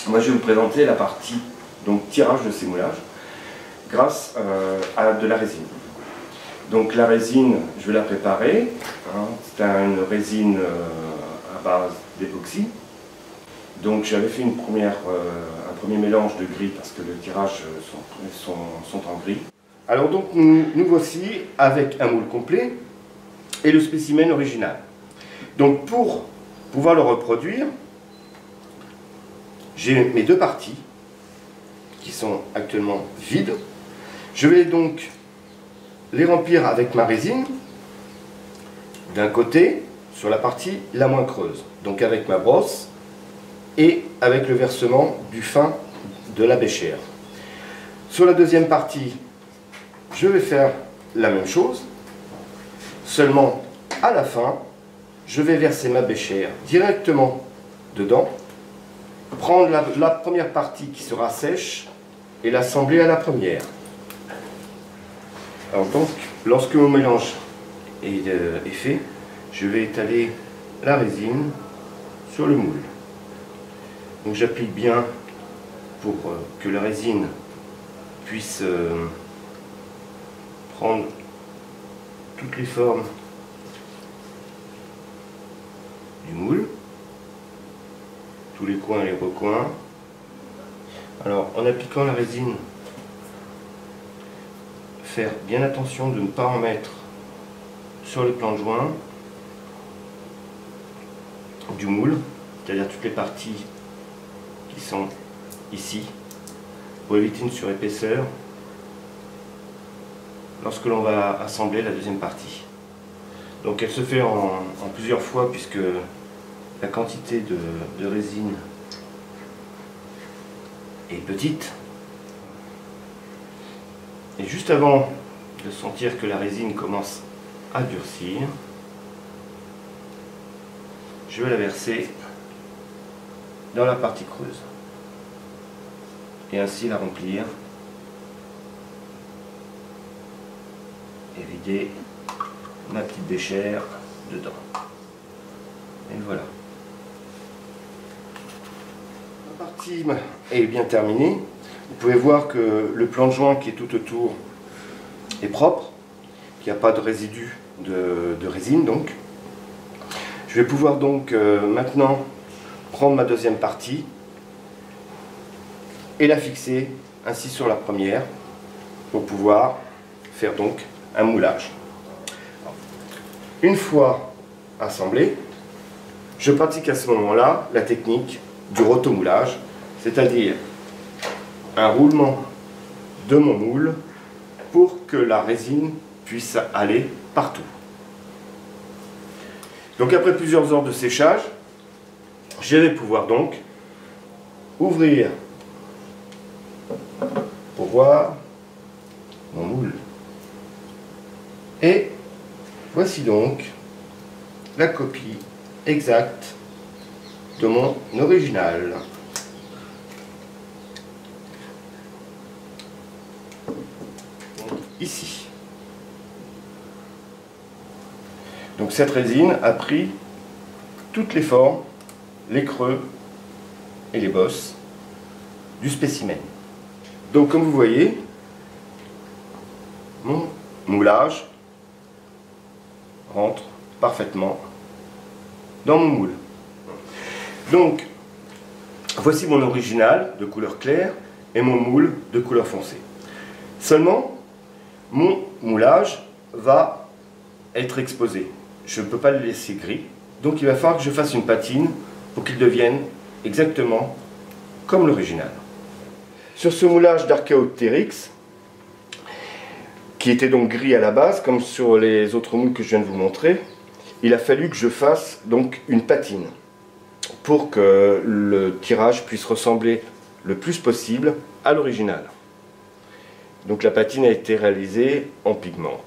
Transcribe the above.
Moi je vais vous présenter la partie donc tirage de ces moulages grâce à de la résine. Donc la résine, je vais la préparer, hein, c'est une résine à base d'époxy. Donc j'avais fait un premier mélange de gris parce que le tirage sont en gris. Alors donc nous voici avec un moule complet et le spécimen original. Donc pour pouvoir le reproduire, j'ai mes deux parties qui sont actuellement vides. Je vais donc les remplir avec ma résine d'un côté sur la partie la moins creuse, donc avec ma brosse et avec le versement du fin de la béchère. Sur la deuxième partie, je vais faire la même chose, seulement à la fin, je vais verser ma béchère directement dedans, prendre la première partie qui sera sèche et l'assembler à la première. Alors donc, lorsque mon mélange est fait, je vais étaler la résine sur le moule. Donc j'applique bien pour que la résine puisse prendre toutes les formes du moule, tous les coins et les recoins. Alors en appliquant la résine, faire bien attention de ne pas en mettre sur le plan de joint du moule, c'est-à-dire toutes les parties qui sont ici, pour éviter une surépaisseur lorsque l'on va assembler la deuxième partie. Donc elle se fait en plusieurs fois puisque la quantité de résine est petite. Et juste avant de sentir que la résine commence à durcir, je vais la verser dans la partie creuse et ainsi la remplir et vider ma petite béchère dedans. Et voilà. La partie est bien terminée. Vous pouvez voir que le plan de joint qui est tout autour est propre, qu'il n'y a pas de résidus de résine donc. Je vais pouvoir donc maintenant prendre ma deuxième partie et la fixer ainsi sur la première pour pouvoir faire donc un moulage. Une fois assemblé, je pratique à ce moment-là la technique du rotomoulage, c'est-à-dire un roulement de mon moule pour que la résine puisse aller partout. Donc après plusieurs heures de séchage, je vais pouvoir donc ouvrir pour voir mon moule. Et voici donc la copie exacte de mon original. Donc, ici. Donc cette résine a pris toutes les formes, les creux et les bosses du spécimen. Donc comme vous voyez, mon moulage rentre parfaitement dans mon moule. Donc voici mon original de couleur claire et mon moule de couleur foncée. Seulement, mon moulage va être exposé. Je ne peux pas le laisser gris, donc il va falloir que je fasse une patine pour qu'il devienne exactement comme l'original. Sur ce moulage d'Archaeopteryx, qui était donc gris à la base, comme sur les autres moules que je viens de vous montrer, il a fallu que je fasse donc une patine pour que le tirage puisse ressembler le plus possible à l'original. Donc la patine a été réalisée en pigment.